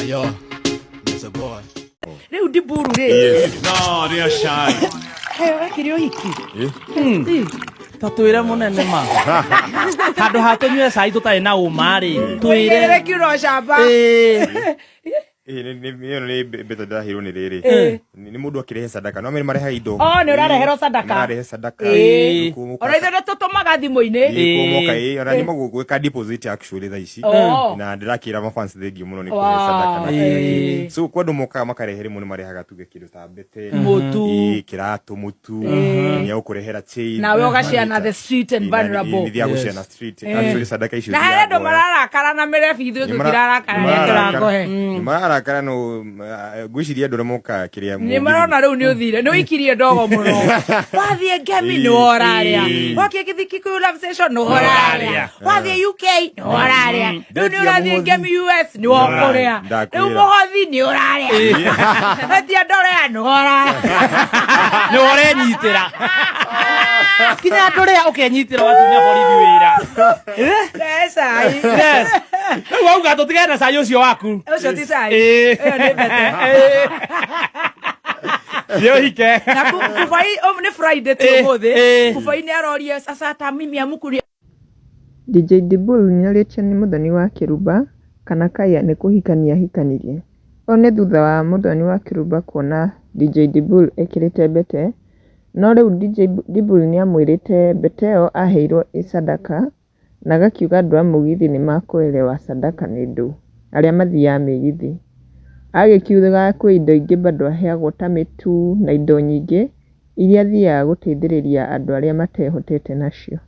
Yo, there's a boy. Rĩu dibul rĩ. No, they are shy. Wakĩrĩ ũhiki. Ta twĩre mũnene ma. Handũ ha tũnyue cai tũtarĩ na ũma rĩ. Twĩre kiuno camba. Nĩ mbete ndahirwo nĩ rĩrĩ nĩ mũndũ akĩrehe sadaka no mareha indo nĩ ũrareherwo sadaka ũrarehe sadaka ona ithuĩ tũtũmaga thimũ-inĩ kumoka ona nĩ gwĩka deposit actually thaa ici na ndĩrakĩra mafans thengiũ mũno nĩ kũrehe sadaka na so kwa andũ mokaga makarehe rĩmwe nĩ marehaga tuge kĩndũ ta mbete mũtu kĩratũ mũtu nĩ agũkũrehera chain nawe ũgaciana the street and vulnerable nĩ thia gũciana street actually sadaka icio na harĩ andũ mararakara na mĩrebi ithuĩ tũtirarakara nĩ kĩrango kana no gwiciria ndore moka kiria ni marona riu ni uthire ni wikirie ndogo muno wathie ngemi ni oraria wakie kikuyu love session ni oraria wathie UK ni oraria riu ni urathie ngemi US ni wokorea riu muhothi ni oraria atia ndorea ni oraria ni orenyitira kinya ndorea ukenyitira watunya borithi wira yes wewe ugato tigana cai ucio waku ucio ti cai Yo hike. Na kufai ni Friday tu mothe. Kufai ni arorie sasa ta mimi amukuria. DJ Dibul ni aliacha ni muthoni wakirumba kana kaya ni kuhikania hikanirie. One thutha wa muthoni wakirumba kuona DJ Dibul ekirite mbete. No riu DJ Dibul ni amwirite mbete yo aheirwo sadaka na gakiuga andũ a mugithi ni makuelewa sadaka ni ndu. Aria mathia migithi. Agĩkiuga kwĩ indo ingĩ bado aheagwo ta mĩtu na indo nyingĩ iria thiaga gũteithĩrĩria andũ arĩa matehotete nacio.